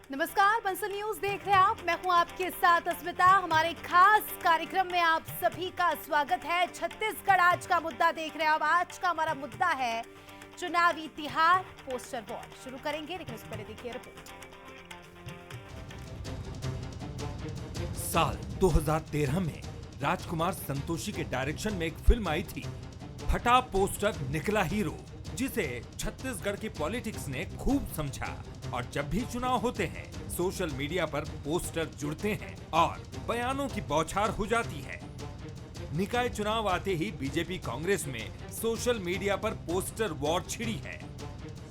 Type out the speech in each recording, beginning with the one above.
नमस्कार, बंसल न्यूज देख रहे हैं आप। मैं हूं आपके साथ अस्मिता। हमारे खास कार्यक्रम में आप सभी का स्वागत है। छत्तीसगढ़ आज का मुद्दा देख रहे हैं आप। आज का हमारा मुद्दा है चुनावी तिहार, पोस्टर वॉर। शुरू करेंगे, लेकिन उससे पहले देखिए रिपोर्ट। साल 2013 में राजकुमार संतोषी के डायरेक्शन में एक फिल्म आई थी, फटा पोस्टर निकला हीरो, जिसे छत्तीसगढ़ की पॉलिटिक्स ने खूब समझा। और जब भी चुनाव होते हैं, सोशल मीडिया पर पोस्टर जुड़ते हैं और बयानों की बौछार हो जाती है। निकाय चुनाव आते ही बीजेपी कांग्रेस में सोशल मीडिया पर पोस्टर वॉर छिड़ी है।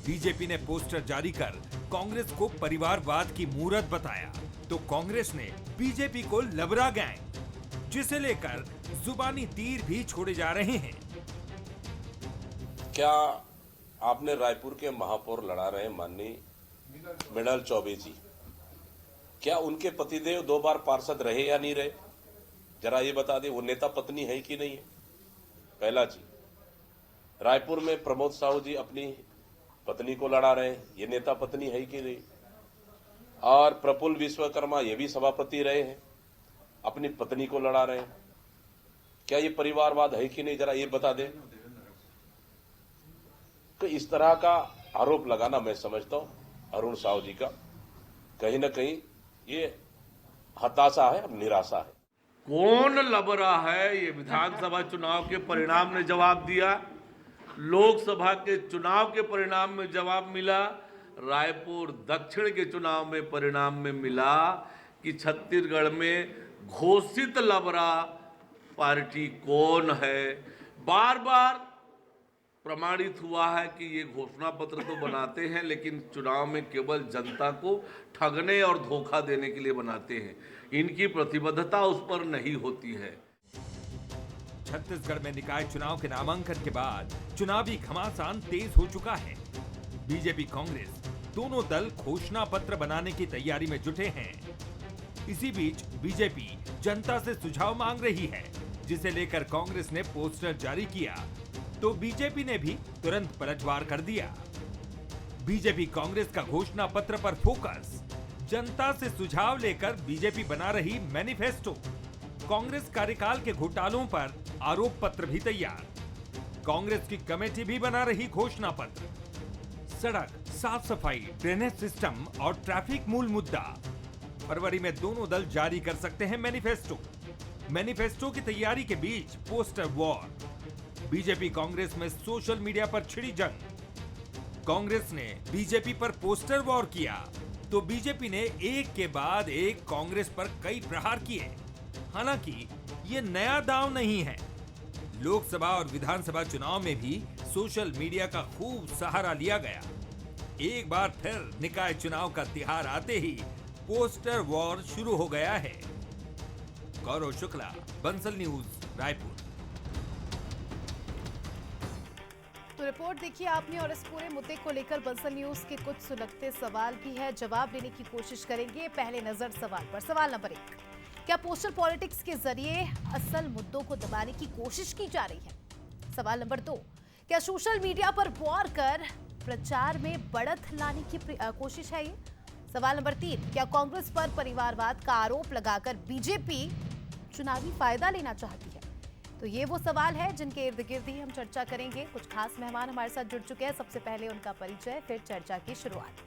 बीजेपी ने पोस्टर जारी कर कांग्रेस को परिवारवाद की मूरत बताया, तो कांग्रेस ने बीजेपी को लबरा गैंग, जिसे लेकर जुबानी तीर भी छोड़े जा रहे हैं। क्या आपने रायपुर के महापौर लड़ा रहे माननीय मृणाल चौबे जी, क्या उनके पतिदेव 2 बार पार्षद रहे या नहीं रहे? जरा ये बता दें, वो नेता पत्नी है कि नहीं है? पहला चीज, रायपुर में प्रमोद साहू जी अपनी पत्नी को लड़ा रहे हैं, ये नेता पत्नी है कि नहीं? और प्रफुल्ल विश्वकर्मा ये भी सभापति रहे हैं, अपनी पत्नी को लड़ा रहे हैं, क्या ये परिवारवाद है कि नहीं? जरा ये बता दें। तो इस तरह का आरोप लगाना मैं समझता हूं अरुण साहू जी का कहीं ना कहीं ये हताशा है और निराशा है। कौन लबरा है, ये विधानसभा चुनाव के परिणाम ने जवाब दिया, लोकसभा के चुनाव के परिणाम में जवाब मिला, रायपुर दक्षिण के चुनाव में परिणाम में मिला कि छत्तीसगढ़ में घोषित लबरा पार्टी कौन है। बार बार प्रमाणित हुआ है कि ये घोषणा पत्र तो बनाते हैं, लेकिन चुनाव में केवल जनता को ठगने और धोखा देने के लिए बनाते हैं। इनकी प्रतिबद्धता उस पर नहीं होती है। छत्तीसगढ़ में निकाय चुनाव के नामांकन के बाद चुनावी घमासान तेज हो चुका है। बीजेपी कांग्रेस दोनों दल घोषणा पत्र बनाने की तैयारी में जुटे हैं। इसी बीच बीजेपी जनता से सुझाव मांग रही है, जिसे लेकर कांग्रेस ने पोस्टर जारी किया, तो बीजेपी ने भी तुरंत पलटवार कर दिया। बीजेपी कांग्रेस का घोषणा पत्र पर फोकस, जनता से सुझाव लेकर बीजेपी बना रही मैनिफेस्टो, कांग्रेस कार्यकाल के घोटालों पर आरोप पत्र भी तैयार, कांग्रेस की कमेटी भी बना रही घोषणा पत्र, सड़क, साफ सफाई, ड्रेनेज सिस्टम और ट्रैफिक मूल मुद्दा। फरवरी में दोनों दल जारी कर सकते हैं मैनिफेस्टो। मैनिफेस्टो की तैयारी के बीच पोस्टर वॉर, बीजेपी कांग्रेस में सोशल मीडिया पर छिड़ी जंग। कांग्रेस ने बीजेपी पर पोस्टर वॉर किया, तो बीजेपी ने एक के बाद एक कांग्रेस पर कई प्रहार किए। हालांकि ये नया दांव नहीं है। लोकसभा और विधानसभा चुनाव में भी सोशल मीडिया का खूब सहारा लिया गया। एक बार फिर निकाय चुनाव का तिहार आते ही पोस्टर वॉर शुरू हो गया है। गौरव शुक्ला, बंसल न्यूज, रायपुर। तो रिपोर्ट देखिए आपने, और इस पूरे मुद्दे को लेकर बंसल न्यूज के कुछ सुलगते सवाल भी है, जवाब देने की कोशिश करेंगे। पहले नजर सवाल पर। सवाल नंबर 1, क्या पोस्टर पॉलिटिक्स के जरिए असल मुद्दों को दबाने की कोशिश की जा रही है? सवाल नंबर 2, क्या सोशल मीडिया पर वॉर कर प्रचार में बढ़त लाने की कोशिश है ये? सवाल नंबर 3, क्या कांग्रेस पर परिवारवाद का आरोप लगाकर बीजेपी चुनावी फायदा लेना चाहती है? तो ये वो सवाल है जिनके इर्द गिर्द ही हम चर्चा करेंगे। कुछ खास मेहमान हमारे साथ जुड़ चुके हैं। सबसे पहले उनका परिचय, फिर चर्चा की शुरुआत।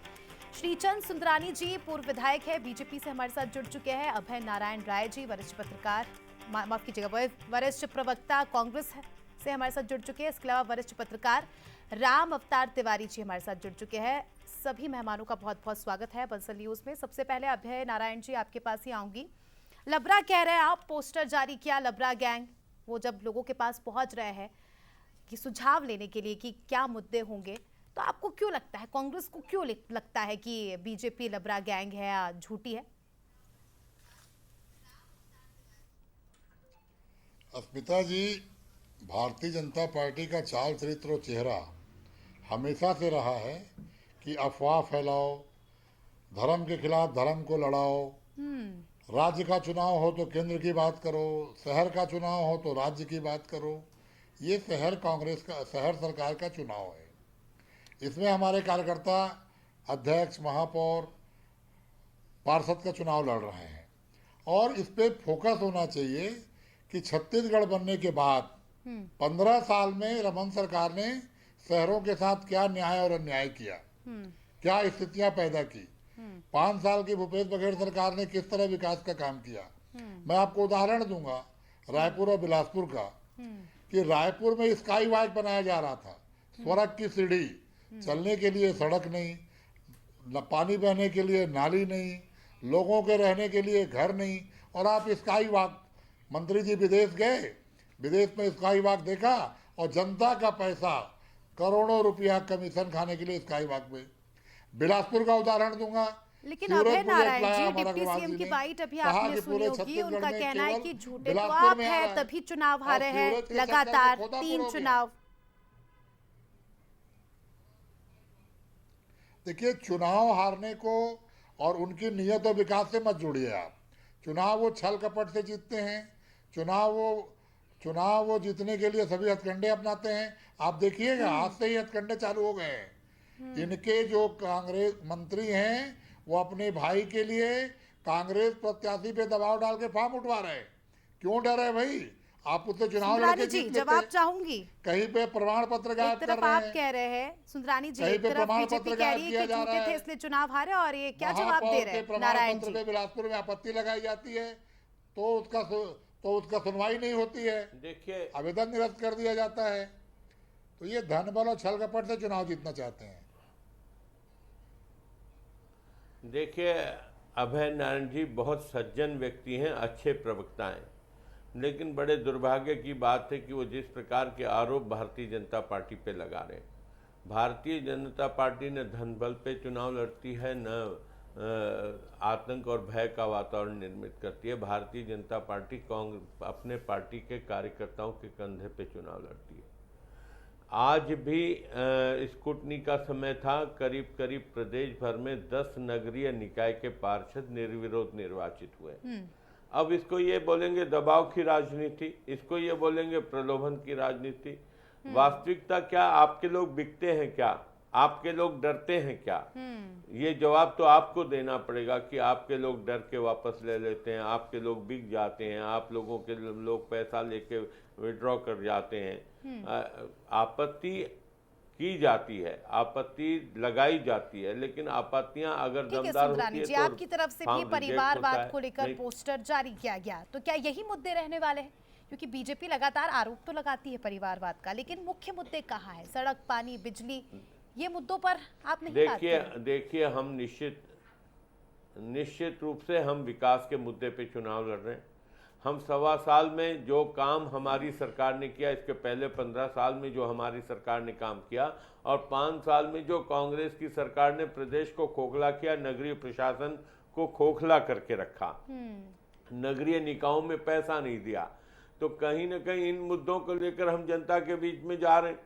श्रीचंद सुंदरानी जी पूर्व विधायक है, बीजेपी से हमारे साथ जुड़ चुके हैं। अभय नारायण राय जी वरिष्ठ पत्रकार, माफ कीजिएगा, वरिष्ठ प्रवक्ता कांग्रेस से हमारे साथ जुड़ चुके हैं। इसके अलावा वरिष्ठ पत्रकार राम अवतार तिवारी जी हमारे साथ जुड़ चुके हैं। सभी मेहमानों का बहुत बहुत स्वागत है बंसल न्यूज में। सबसे पहले अभय नारायण जी, आपके पास ही आऊंगी। लबरा कह रहे हैं आप, पोस्टर जारी किया, लबरा गैंग, वो जब लोगों के पास पहुंच रहे हैं कि सुझाव लेने के लिए कि क्या मुद्दे होंगे, तो आपको क्यों लगता है, कांग्रेस को क्यों लगता है कि बीजेपी लबरा गैंग है या झूठी है? अस्मिता जी, भारतीय जनता पार्टी का चाल चरित्र और चेहरा हमेशा से रहा है कि अफवाह फैलाओ, धर्म के खिलाफ धर्म को लड़ाओ, राज्य का चुनाव हो तो केंद्र की बात करो, शहर का चुनाव हो तो राज्य की बात करो। ये शहर कांग्रेस का, शहर सरकार का चुनाव है। इसमें हमारे कार्यकर्ता, अध्यक्ष, महापौर, पार्षद का चुनाव लड़ रहे हैं और इस पे फोकस होना चाहिए कि छत्तीसगढ़ बनने के बाद 15 साल में रमन सरकार ने शहरों के साथ क्या न्याय और अन्याय किया, क्या स्थितियां पैदा की। 5 साल की भूपेश बघेल सरकार ने किस तरह विकास का काम किया। मैं आपको उदाहरण दूंगा रायपुर और बिलासपुर का, कि रायपुर में स्काई वॉक बनाया जा रहा था, स्वर्ग की सीढ़ी, चलने के लिए सड़क नहीं, पानी बहने के लिए नाली नहीं, लोगों के रहने के लिए घर नहीं, और आप स्काई वॉक, मंत्री जी विदेश गए, विदेश में स्काई वॉक देखा और जनता का पैसा करोड़ों रुपया कमीशन खाने के लिए स्काई वॉक में। बिलासपुर का उदाहरण दूंगा, लेकिन अभय नारायण जी, डिप्टी सीएम की बाइट अभी आपने सुनी होगी, उनका कहना है कि झूठे तो आप हैं तभी चुनाव हारे हैं, लगातार 3 चुनाव। देखिए, चुनाव हारने को और उनकी नियत और विकास से मत जोड़िए आप। चुनाव वो छल कपट से जीतते हैं, चुनाव वो जीतने के लिए सभी हथकंडे अपनाते हैं। आप देखिएगा आज से ही हथकंडे चालू हो गए हैं। इनके जो कांग्रेस मंत्री हैं वो अपने भाई के लिए कांग्रेस प्रत्याशी पे दबाव डाल के फॉर्म उठवा रहे हैं। क्यों डर है भाई? आप उससे चुनाव लड़के जीत लेते। जवाब चाहूंगी। कहीं पे प्रमाण पत्र गायब कर रहे हैं। आप कह रहे हैं सुंदरानी जी, कहीं पे प्रमाण पत्र गायब किया जा रहा है, इसलिए चुनाव हारे, और ये क्या जवाब दे रहे हैं नारायण जी? बिलासपुर में आपत्ति लगाई जाती है तो उसका सुनवाई नहीं होती है, देखिए आवेदन निरस्त कर दिया जाता है। तो ये धन बल और छल कपट से चुनाव जीतना चाहते हैं। देखिए, अभय नारायण जी बहुत सज्जन व्यक्ति हैं, अच्छे प्रवक्ता हैं, लेकिन बड़े दुर्भाग्य की बात है कि वो जिस प्रकार के आरोप भारतीय जनता पार्टी पे लगा रहे हैं। भारतीय जनता पार्टी न धन बल पे चुनाव लड़ती है, न आतंक और भय का वातावरण निर्मित करती है। भारतीय जनता पार्टी अपने पार्टी के कार्यकर्ताओं के कंधे पे चुनाव लड़ती है। आज भी स्कूटनी का समय था, करीब करीब प्रदेश भर में 10 नगरीय निकाय के पार्षद निर्विरोध निर्वाचित हुए। अब इसको ये बोलेंगे दबाव की राजनीति, इसको ये बोलेंगे प्रलोभन की राजनीति। वास्तविकता क्या, आपके लोग बिकते हैं क्या? आपके लोग डरते हैं क्या? ये जवाब तो आपको देना पड़ेगा कि आपके लोग डर के वापस ले लेते हैं, आपके लोग बिक जाते हैं, आप लोगों के लोग पैसा लेके विड्रॉ कर जाते हैं। आपत्ति की जाती है, आपत्ति लगाई जाती है, लेकिन आपत्तियां अगर दमदार होती है तो आपकी तरफ से भी परिवारवाद को लेकर पोस्टर जारी किया गया, तो क्या यही मुद्दे रहने वाले हैं? क्योंकि बीजेपी लगातार आरोप तो लगाती है परिवारवाद का, लेकिन मुख्य मुद्दे कहाँ है? सड़क, पानी, बिजली, ये मुद्दों पर आप नहीं बात कर रहे। देखिए, हम निश्चित रूप से हम विकास के मुद्दे पे चुनाव लड़ रहे हैं। हम 1.25 साल में जो काम हमारी सरकार ने किया, इसके पहले 15 साल में जो हमारी सरकार ने काम किया, और 5 साल में जो कांग्रेस की सरकार ने प्रदेश को खोखला किया, नगरीय प्रशासन को खोखला करके रखा, नगरीय निकायों में पैसा नहीं दिया, तो कहीं ना कहीं इन मुद्दों को लेकर हम जनता के बीच में जा रहे हैं।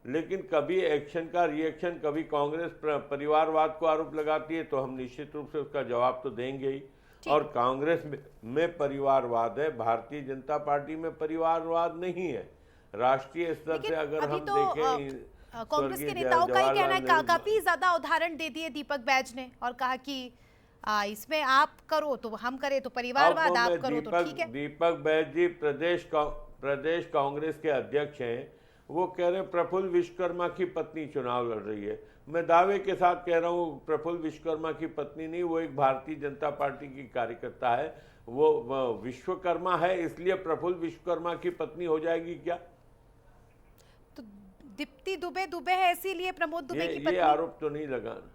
लेकिन कभी एक्शन का रिएक्शन, कभी कांग्रेस परिवारवाद को आरोप लगाती है तो हम निश्चित रूप से उसका जवाब तो देंगे ही। और कांग्रेस में परिवारवाद है, भारतीय जनता पार्टी में परिवारवाद नहीं है। राष्ट्रीय स्तर से अगर हम देखें, कांग्रेस के नेताओं का ही कहना है, काफी ज्यादा उदाहरण दे दिए दीपक बैज ने, और कहा कि इसमें आप करो तो हम करें, तो परिवारवाद आप करो तो ठीक है। दीपक बैज जी प्रदेश कांग्रेस के अध्यक्ष हैं, वो कह रहे हैं प्रफुल्ल विश्वकर्मा की पत्नी चुनाव लड़ रही है। मैं दावे के साथ कह रहा हूँ, प्रफुल्ल विश्वकर्मा की पत्नी नहीं, वो एक भारतीय जनता पार्टी की कार्यकर्ता है। वो विश्वकर्मा है, इसलिए प्रफुल्ल विश्वकर्मा की पत्नी हो जाएगी क्या? तो दीप्ति दुबे है, इसीलिए प्रमोद दुबे की पत्नी। ये आरोप तो नहीं लगाना,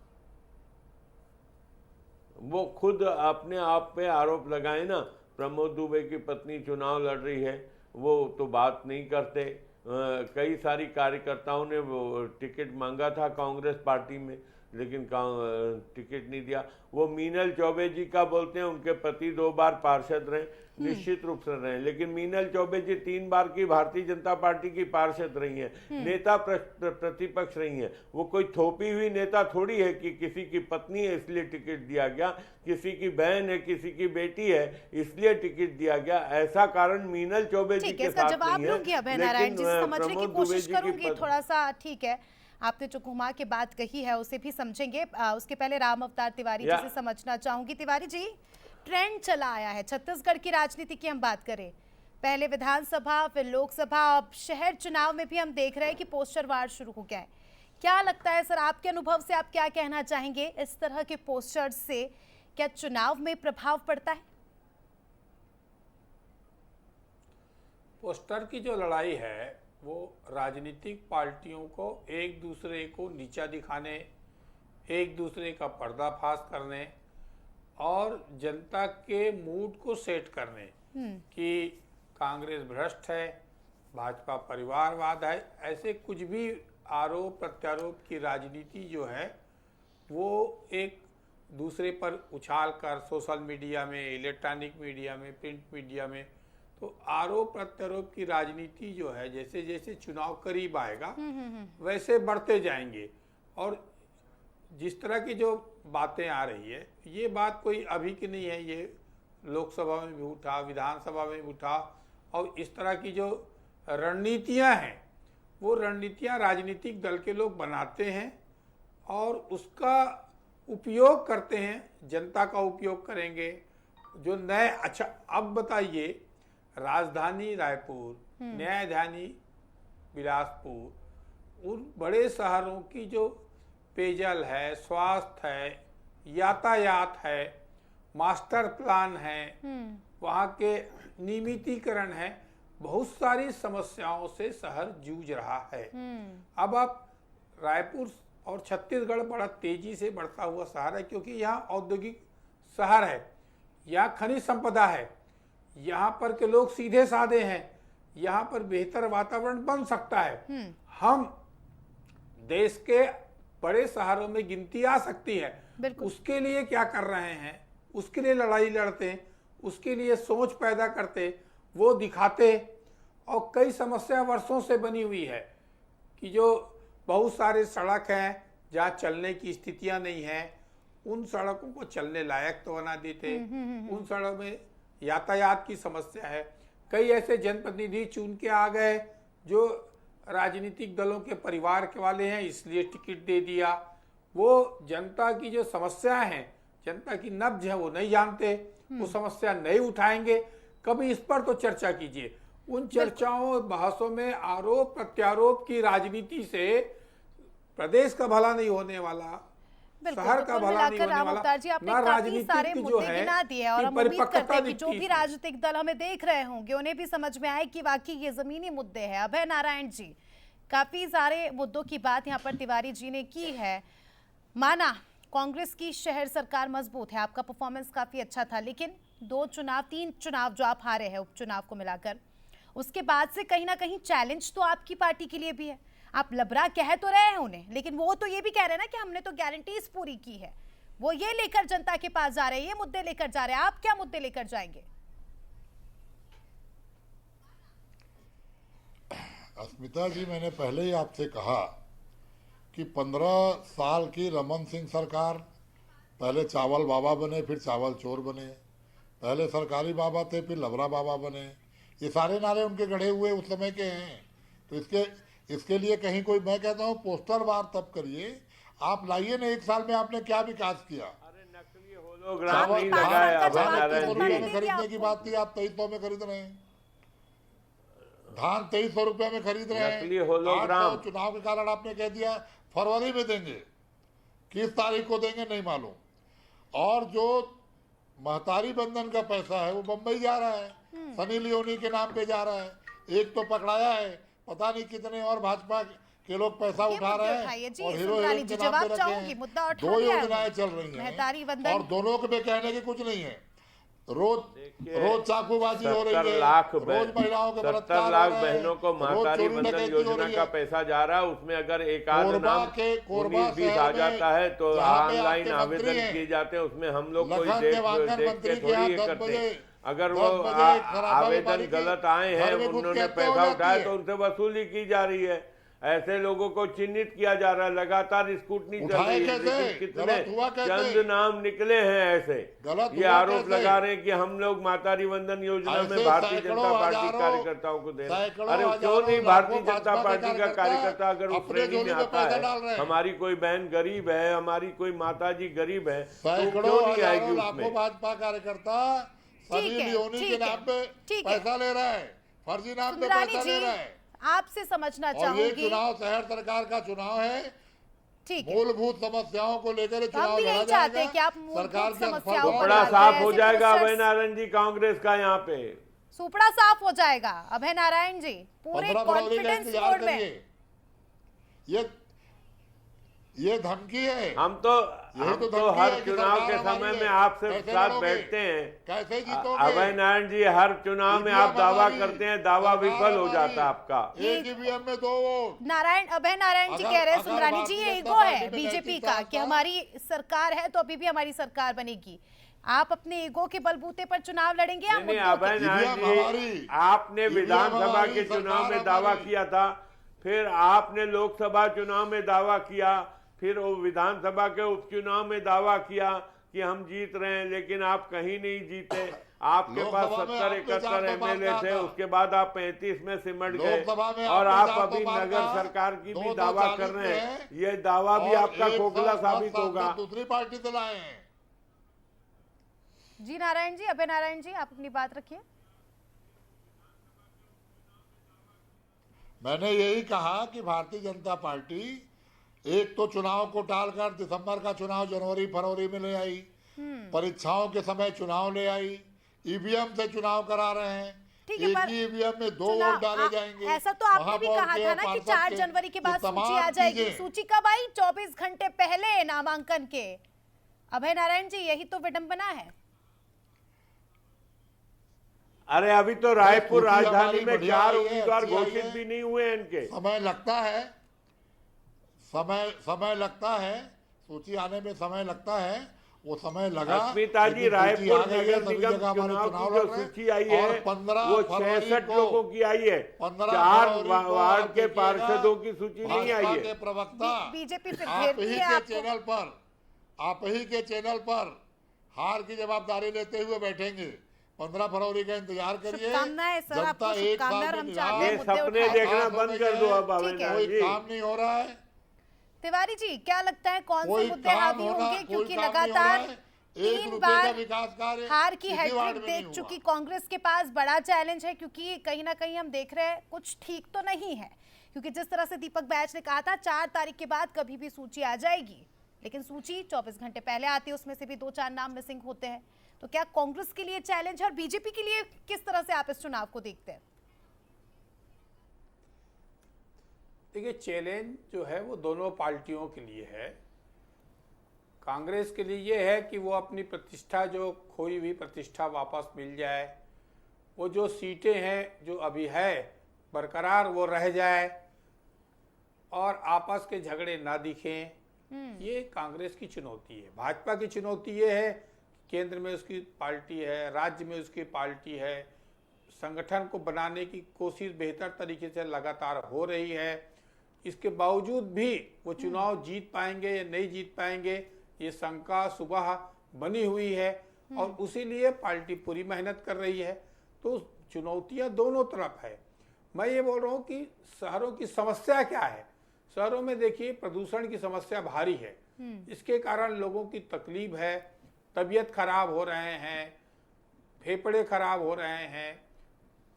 वो खुद अपने आप पे आरोप लगाए ना। प्रमोद दुबे की पत्नी चुनाव लड़ रही है, वो तो बात नहीं करते। कई सारी कार्यकर्ताओं ने वो टिकट मांगा था कांग्रेस पार्टी में, लेकिन टिकट नहीं दिया। वो मीनल चौबे जी का बोलते हैं, उनके पति 2 बार पार्षद रहे, निश्चित रूप से रहे, लेकिन मीनल चौबे जी 3 बार की भारतीय जनता पार्टी की पार्षद रही हैं, नेता प्रतिपक्ष रही हैं। वो कोई थोपी हुई नेता थोड़ी है कि किसी की पत्नी है इसलिए टिकट दिया गया, किसी की बहन है, किसी की बेटी है इसलिए टिकट दिया गया। ऐसा कारण मीनल चौबे जी के साथ नहीं है। जवाब लूंगी अभय नारायण जी, समझने की कोशिश करूंगी थोड़ा सा, ठीक है। आपने जो घुमा के बात कही है उसे भी समझेंगे। उसके पहले राम अवतार तिवारी जी से समझना चाहूंगी। तिवारी जी, ट्रेंड चला आया है छत्तीसगढ़ की राजनीति की हम बात करें, पहले विधानसभा फिर लोकसभा, अब शहर चुनाव में भी हम देख रहे हैं कि पोस्टर वार शुरू हो गया है। क्या लगता है सर, आपके अनुभव से आप क्या कहना चाहेंगे, इस तरह के पोस्टर से क्या चुनाव में प्रभाव पड़ता है? पोस्टर की जो लड़ाई है वो राजनीतिक पार्टियों को एक दूसरे को नीचा दिखाने, एक दूसरे का पर्दाफाश करने और जनता के मूड को सेट करने कि कांग्रेस भ्रष्ट है, भाजपा परिवारवाद है, ऐसे कुछ भी आरोप प्रत्यारोप की राजनीति जो है वो एक दूसरे पर उछाल कर सोशल मीडिया में, इलेक्ट्रॉनिक मीडिया में, प्रिंट मीडिया में, तो आरोप प्रत्यारोप की राजनीति जो है जैसे जैसे चुनाव करीब आएगा वैसे बढ़ते जाएंगे। और जिस तरह की जो बातें आ रही है, ये बात कोई अभी की नहीं है, ये लोकसभा में भी उठा, विधानसभा में भी उठा, और इस तरह की जो रणनीतियां हैं वो रणनीतियां राजनीतिक दल के लोग बनाते हैं और उसका उपयोग करते हैं, जनता का उपयोग करेंगे जो नए। अच्छा, अब बताइए, राजधानी रायपुर, न्यायधानी बिलासपुर, उन बड़े शहरों की जो पेयजल है, स्वास्थ्य है, यातायात है, मास्टर प्लान है, वहाँ के नियमितीकरण है, बहुत सारी समस्याओं से शहर जूझ रहा है। अब आप रायपुर और छत्तीसगढ़ बड़ा तेजी से बढ़ता हुआ शहर है क्योंकि यहाँ औद्योगिक शहर है, यहाँ खनिज संपदा है, यहाँ पर के लोग सीधे साधे हैं, यहाँ पर बेहतर वातावरण बन सकता है। हम देश के बड़े शहरों में गिनती आ सकती है। उसके लिए क्या कर रहे हैं, उसके लिए लड़ाई लड़ते हैं, उसके लिए सोच पैदा करते, वो दिखाते। और कई समस्या वर्षों से बनी हुई है कि जो बहुत सारे सड़क हैं जहाँ चलने की स्थितियां नहीं हैं, उन सड़कों को चलने लायक तो बना देते। उन सड़कों में यातायात की समस्या है। कई ऐसे जनप्रतिनिधि चुन के आ गए जो राजनीतिक दलों के परिवार के वाले हैं, इसलिए टिकट दे दिया। वो जनता की जो समस्या है, जनता की नब्ज है, वो नहीं जानते, वो समस्या नहीं उठाएंगे। कभी इस पर तो चर्चा कीजिए। उन चर्चाओं बहसों में आरोप प्रत्यारोप की राजनीति से प्रदेश का भला नहीं होने वाला, शहर का भला नहीं होने वाला। जी, आपने काफी सारे मुद्दे गिना दिए और हम उम्मीद करते हैं कि जो भी राजनीतिक दल हमें देख रहे होंगे उन्हें भी समझ में आए कि वाकई ये जमीनी मुद्दे हैं। अभय नारायण जी, काफी सारे मुद्दों की बात यहाँ पर तिवारी जी ने की है। माना कांग्रेस की शहर सरकार मजबूत है, आपका परफॉर्मेंस काफी अच्छा था, लेकिन 3 चुनाव जो आप हारे हैं उपचुनाव को मिलाकर, उसके बाद से कहीं ना कहीं चैलेंज तो आपकी पार्टी के लिए भी है। आप लबरा कह तो रहे हैं उन्हें, लेकिन वो तो ये भी कह रहे हैं ना कि हमने तो गारंटीज पूरी की है। वो ये लेकर जनता के पास जा रहे हैं, ये मुद्दे लेकर जा रहे हैं। आप क्या मुद्दे लेकर जाएंगे? अस्मिता जी, मैंने पहले ही आपसे कहा कि 15 साल की रमन सिंह सरकार, पहले चावल बाबा बने, फिर चावल चोर बने, पहले सरकारी बाबा थे, फिर लबरा बाबा बने। ये सारे नारे उनके गढ़े हुए उस समय के हैं। तो इसके लिए कहीं कोई, मैं कहता हूँ पोस्टर वार तब करिए। आप लाइए ना, 1 साल में आपने क्या विकास किया? अरे नकली होलोग्राम नहीं लगाया। 2300 रुपये में खरीदने की बात थी, आप 2300 में खरीद रहे हैं। धान 2300 रुपये में खरीद रहे हैं। नकली होलोग्राम। चुनाव के कारण आपने कह दिया फरवरी में देंगे, किस तारीख को देंगे नहीं मालूम। और जो महतारी बंधन का पैसा है वो बम्बई जा रहा है, सनी लियोनी के नाम पे जा रहा है। एक तो पकड़ाया है, पता नहीं कितने और भाजपा के लोग पैसा उठा रहे हैं और हीरो हीरोइन के नाम पे रखे हैं। 2 योजनाएं चल रही हैं और दोनों के कहने की कुछ नहीं है। रोज चाकूबाजी हो रही है, रोज महिलाओं के 70 लाख बहनों को महतारी बंधन योजना का पैसा जा रहा है। उसमें अगर एक आध नाम 19-20 आ जाता है तो ऑनलाइन आवेदन किए जाते हैं, उसमें हम लोग कोई देख के थोड़ी ये करते। अगर वो आवेदन गलत आए हैं, उन्होंने पैसा उठाया तो उनसे वसूली की जा रही है। ऐसे लोगों को चिन्हित किया जा रहा है, लगातार स्कूटनी चल उठाए रही है, कैसे? लेकिन कितने गलत हुआ कैसे? चंद नाम निकले हैं ऐसे। गलत ये हुआ आरोप कैसे? लगा रहे हैं कि हम लोग माता रिवंदन योजना में ऐसे भारतीय सैकड़ों, जनता पार्टी हजारों, कार्यकर्ताओं को दे रहे हैं। सैकड़ों, अरे क्यों हजारों, नहीं लाखों भारतीय जनता भाजपा के पार्टी का कार्यकर्ता अगर उस अपने श्रेणी में झोली में आता पैसा डाल रहे है, हैं। हमारी कोई बहन गरीब है, हमारी कोई माता जी गरीब है, तो सैकड़ों, क्यों नहीं आएगी हजारों, लाखों उसमें? भाजपा कार्यकर्ता सनी ठीक है, लियोनी के ठीक है, नाम पे ठीक है। पैसा ले रहा है, फर्जी नाम पे सुंदरानी पैसा ले जी, रहा है। आपसे समझना और ये चाहूंगी। चुनाव शहर सरकार का चुनाव है, ठीक है, मूलभूत समस्याओं को लेकर ये तो हम चुनाव भी लड़ा यही चाहते जाएगा। हैं कि आप मूलभूत सरकार के समस्याओं असफल को बड़ा लाते साफ हैं, हो ऐसे जाएगा posters- अभय नारायण जी कांग्रेस का यहाँ पे। सुपड़ा साफ हो जाएगा अभय नारायण जी, पूरे 15 फरवरी का कॉन्फिडेंस इंतजार मोड में। करिए। ये धमकी है। हम तो धमकी हर है कि चुनाव के सरकार समय हमारी में है। आपसे कैसे साथ लड़ोगे? बैठते हैं। कैसे जीतोगे? अभय नारायण जी, हर चुनाव में ईवीएम आप दावा हमारी, करते हैं, दावा सरकार विफल हो हमारी। जाता है आपका। एक ईवीएम में 2 वोट। अभय नारायण जी अगर- कह रहे हैं अगर सुंदरानी जी, भारतीय ये जनता ईगो पार्टी है में बीजेपी नैतिक का साहब कि था। हमारी सरकार है तो अभी भी हमारी सरकार बनेगी। आप अपने ईगो के बलबूते पर चुनाव लड़ेंगे या नहीं, नहीं, मुद्दों अभय के? नारायण ईवीएम जी, हमारी। आपने ईवीएम विधानसभा हमारी, के चुनाव सरकार में दावा हमारी। किया था, फिर आपने लोकसभा चुनाव में दावा किया, फिर वो विधानसभा के उपचुनाव में दावा किया कि हम जीत रहे हैं, लेकिन आप कहीं नहीं जीते। आपके पास लोकसभा में 70-71 आपने 400 एमएलए पास थे, कहा था। उसके बाद आप 35 में सिमट गए, लोकसभा में और आपने आप 400 अभी पार नगर कहा, सरकार की भी 240 दावा कर रहे हैं। में, ये दावा भी और आपका 110 खोखला साबित सांसद होगा। दूसरी पार्टी से लाए हैं। जी नारायण जी, अभय नारायण जी, आप अपनी बात रखिए। मैंने यही कहा कि भारतीय जनता पार्टी एक तो चुनाव को टालकर दिसंबर का चुनाव जनवरी फरवरी में ले आई, परीक्षाओं के समय चुनाव ले आई, ईवीएम से चुनाव करा रहे हैं। ठीक है, एक पर ही ईवीएम में 2 चुनाव- वोट डाले जाएंगे। ऐसा तो आपने भी महापौर कहा के था और ना कि पार्षद 4 के, जनवरी के ये बाद सूची तमाम आ जाएगी। चीजें। सूची कब आई? 24 घंटे पहले नामांकन के। अभय नारायण जी, यही तो विडंबना है। अरे अभी तो रायपुर सूची राजधानी हमारी में बढ़िया 4 आई है, उम्मीदवार अच्छी आई घोषित है। भी नहीं हुए इनके। समय लगता है, समय लगता है, सूची आने में समय लगता है, वो समय लगा। अस्मिता जी, लेकिन सूची रायपुर आ गई है, नगर सभी निगम जगह हमारे चुनाव चुनाव की जो लड़ रहे हैं। सूची आई और है 15 वो फरवरी 66 को- लोगों की आई है। 15 4 फरवरी को वार्ड आप के देखिएगा, पार्षदों की सूची नहीं आई भाजपा है। के प्रवक्ता बीजेपी फिर आप घेरती ही है के आपको। चैनल पर, आप ही के चैनल पर हार की जवाबदारी लेते हुए बैठेंगे। 15 फरवरी का इंतजार करिए। शुभकामनाएं सर, जनता आपको एक साल शुभकामनाएं, में हम निराश। चाहते हैं ये मुद्दे सपने उठाए। देखना बंद कर दो अब अभय ठीक है। नारायण कोई जी। काम नहीं हो रहा है। तिवारी जी, क्या लगता है कौन से कोई मुद्दे काम हावी होना, होंगे? कोई क्योंकि काम नहीं हो लगातार रहा है। 1 3 रुपए का बार विकास कार्य हार की किसी वार्ड हैट्रिक में नहीं देख हुआ। चुकी कांग्रेस के पास बड़ा चैलेंज है, क्योंकि कहीं ना कहीं हम देख रहे हैं कुछ ठीक तो नहीं है। क्योंकि जिस तरह से दीपक बैच ने कहा था 4 तारीख के बाद कभी भी सूची आ जाएगी, लेकिन सूची 24 घंटे पहले आती है, उसमें से भी 2-4 नाम मिसिंग होते हैं। तो क्या कांग्रेस के लिए चैलेंज है और बीजेपी के लिए किस तरह से आप इस चुनाव को देखते हैं? देखिए, चैलेंज जो है वो दोनों पार्टियों के लिए है। कांग्रेस के लिए ये है कि वो अपनी प्रतिष्ठा, जो खोई हुई प्रतिष्ठा वापस मिल जाए, वो जो सीटें हैं जो अभी है बरकरार वो रह जाए और आपस के झगड़े ना दिखें। ये कांग्रेस की चुनौती है। भाजपा की चुनौती ये है, केंद्र में उसकी पार्टी है, राज्य में उसकी पार्टी है, संगठन को बनाने की कोशिश बेहतर तरीके से लगातार हो रही है। इसके बावजूद भी वो चुनाव जीत पाएंगे या नहीं जीत पाएंगे, ये शंका सुबह बनी हुई है और उसीलिए पार्टी पूरी मेहनत कर रही है। तो चुनौतियां दोनों तरफ है। मैं ये बोल रहा हूँ कि शहरों की समस्या क्या है। शहरों में देखिए, प्रदूषण की समस्या भारी है। इसके कारण लोगों की तकलीफ है, तबीयत खराब हो रहे हैं, फेफड़े खराब हो रहे हैं।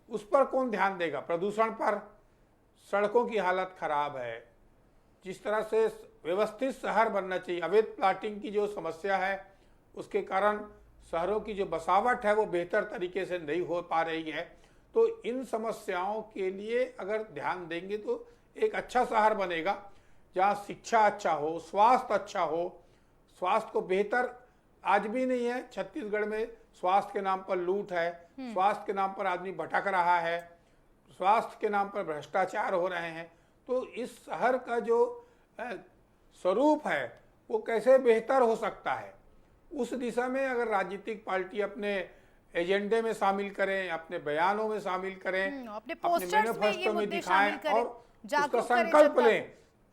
उस पर कौन ध्यान देगा? प्रदूषण पर। सड़कों की हालत खराब है। जिस तरह से व्यवस्थित शहर बनना चाहिए, अवैध प्लाटिंग की जो समस्या है उसके कारण शहरों की जो बसावट है वो बेहतर तरीके से नहीं हो पा रही है। तो इन समस्याओं के लिए अगर ध्यान देंगे तो एक अच्छा शहर बनेगा, जहाँ शिक्षा अच्छा हो, स्वास्थ्य अच्छा हो। स्वास्थ्य को बेहतर आज भी नहीं है। छत्तीसगढ़ में स्वास्थ्य के नाम पर लूट है, स्वास्थ्य के नाम पर आदमी भटक रहा है, स्वास्थ्य के नाम पर भ्रष्टाचार हो रहे हैं। तो इस शहर का जो स्वरूप है वो कैसे बेहतर हो सकता है, उस दिशा में अगर राजनीतिक पार्टी अपने एजेंडे में शामिल करें, अपने बयानों में शामिल करें, अपने पोस्टर्स में ये मैनिफेस्टो में मुद्दे दिखाएं शामिल करें। और उसका जागरूक करें संकल्प जनता लें,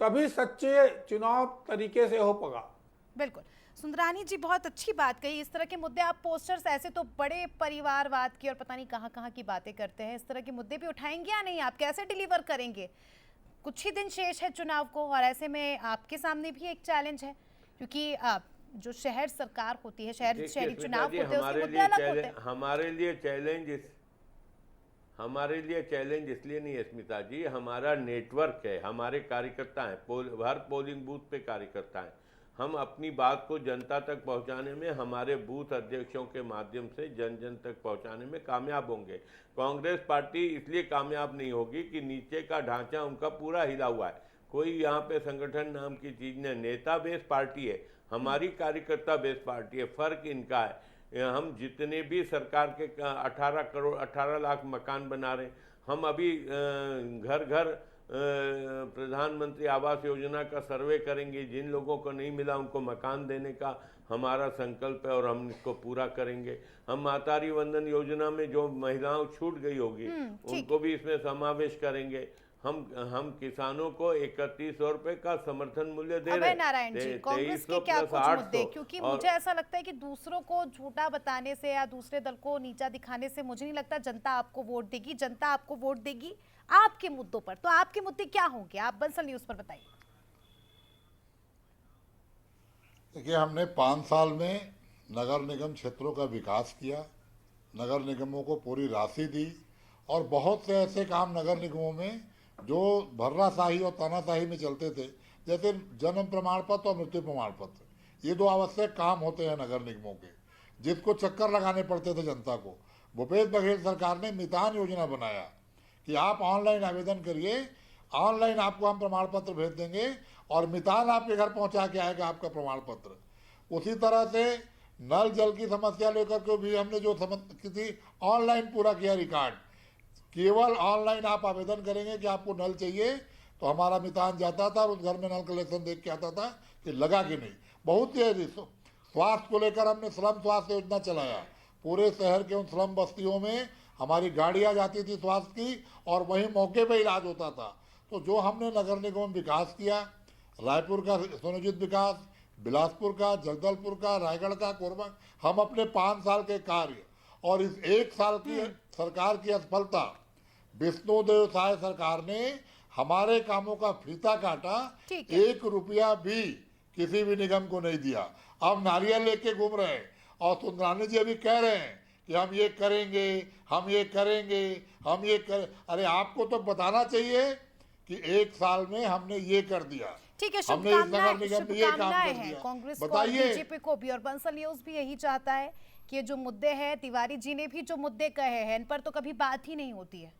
तभी सच्चे चुनाव तरीके से हो पाएगा। बिल्कुल। सुंदरानी जी बहुत अच्छी बात कही। इस तरह के मुद्दे आप पोस्टर्स ऐसे तो बड़े परिवारवाद की और पता नहीं कहाँ की बातें करते हैं, इस तरह के मुद्दे भी उठाएंगे या नहीं, आप कैसे डिलीवर करेंगे? कुछ ही दिन शेष है चुनाव को और ऐसे में आपके सामने भी एक चैलेंज है, क्योंकि जो शहर सरकार होती है, शहरी चुनाव होते हैं, उसके मुद्दे अलग होते हैं। हमारे लिए चैलेंज इसलिए नहीं है स्मिता जी, हमारा नेटवर्क है, हमारे कार्यकर्ता हैं, हर पोलिंग बूथ पे कार्यकर्ता हैं। हम अपनी बात को जनता तक पहुंचाने में हमारे बूथ अध्यक्षों के माध्यम से जन जन तक पहुंचाने में कामयाब होंगे। कांग्रेस पार्टी इसलिए कामयाब नहीं होगी कि नीचे का ढांचा उनका पूरा हिला हुआ है, कोई यहाँ पे संगठन नाम की चीज नहीं, नेता बेस पार्टी है, हमारी कार्यकर्ता बेस पार्टी है। फर्क इनका है, हम जितने भी सरकार के 18 लाख मकान बना रहे हैं, हम अभी घर घर प्रधानमंत्री आवास योजना का सर्वे करेंगे, जिन लोगों को नहीं मिला उनको मकान देने का हमारा संकल्प है और हम इसको पूरा करेंगे। हम मातारी वंदन योजना में जो महिलाओं छूट गई होगी उनको भी इसमें समावेश करेंगे। हम किसानों को 3100 रुपए का समर्थन मूल्य दे रहे हैं। नारायण जी, कांग्रेस के क्या कुछ मुद्दे, क्योंकि मुझे ऐसा लगता है कि दूसरों को झूठा बताने से या दूसरे दल को नीचा दिखाने से मुझे नहीं लगता जनता आपको वोट देगी। जनता आपको वोट देगी आपके मुद्दों पर। तो आपके मुद्दे क्या होंगे, आप बंसल न्यूज पर बताइए। देखिए, हमने 5 साल में नगर निगम क्षेत्रों का विकास किया, नगर निगमों को पूरी राशि दी और बहुत से ऐसे काम नगर निगमों में जो भर्राशाही और तानाशाही में चलते थे, जैसे जन्म प्रमाण पत्र और मृत्यु प्रमाण पत्र, ये 2 आवश्यक काम होते हैं नगर निगमों के, जिसको चक्कर लगाने पड़ते थे जनता को। भूपेश बघेल सरकार ने मितान योजना बनाया कि आप ऑनलाइन आवेदन करिए, ऑनलाइन आपको हम प्रमाण पत्र भेज देंगे और मितान आपके घर पहुंचा के आएगा आपका प्रमाण पत्र। उसी तरह से नल जल की समस्या लेकर के भी हमने जो समस्या थी, ऑनलाइन पूरा किया रिकॉर्ड। केवल ऑनलाइन आप आवेदन करेंगे कि आपको नल चाहिए तो हमारा मितान जाता था और उस घर में नल कलेक्शन देख के आता था कि लगा कि नहीं। बहुत तेजी स्वास्थ्य को लेकर हमने स्लम स्वास्थ्य योजना चलाया, पूरे शहर के उन स्लम बस्तियों में हमारी गाड़ियां जाती थी स्वास्थ्य की और वहीं मौके पे इलाज होता था। तो जो हमने नगर निगम विकास किया, रायपुर का सुनियोजित विकास, बिलासपुर का, जगदलपुर का, रायगढ़ का, कोरबा, हम अपने 5 साल के कार्य और इस 1 साल की सरकार की असफलता, विष्णुदेव साय सरकार ने हमारे कामों का फीता काटा, 1 रुपया भी किसी भी निगम को नहीं दिया। अब नारियल लेके घूम रहे हैं और सुंदरानी जी अभी कह रहे हैं कि हम ये करेंगे, हम ये करेंगे, हम ये कर। अरे आपको तो बताना चाहिए कि 1 साल में हमने ये कर दिया। ठीक है, शुभकामनाएं हैं कांग्रेस को, बीजेपी को भी, और बंसल न्यूज भी यही चाहता है कि जो मुद्दे हैं, तिवारी जी ने भी जो मुद्दे कहे हैं, इन पर तो कभी बात ही नहीं होती है।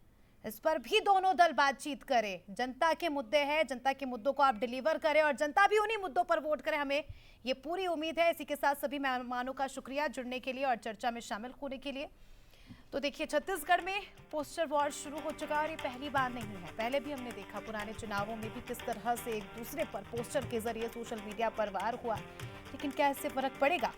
इस पर भी दोनों दल बातचीत करें। जनता के मुद्दे हैं, जनता के मुद्दों को आप डिलीवर करें और जनता भी उन्हीं मुद्दों पर वोट करे, हमें ये पूरी उम्मीद है। इसी के साथ सभी मेहमानों का शुक्रिया जुड़ने के लिए और चर्चा में शामिल होने के लिए। तो देखिए, छत्तीसगढ़ में पोस्टर वॉर शुरू हो चुका और ये पहली बार नहीं है, पहले भी हमने देखा पुराने चुनावों में भी किस तरह से एक दूसरे पर पोस्टर के जरिए सोशल मीडिया पर वार हुआ। लेकिन क्या इससे फर्क पड़ेगा,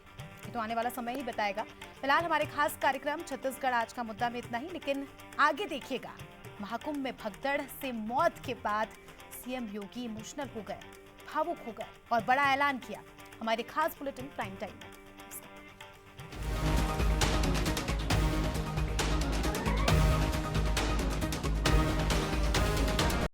ये तो आने वाला समय ही बताएगा। फिलहाल हमारे खास कार्यक्रम छत्तीसगढ़ आज का मुद्दा में इतना ही, लेकिन आगे देखिएगा, महाकुंभ में भगदड़ से मौत के बाद सीएम योगी इमोशनल हो गए, भावुक हो गए और बड़ा ऐलान किया। हमारे खास बुलेटिन प्राइम टाइम में।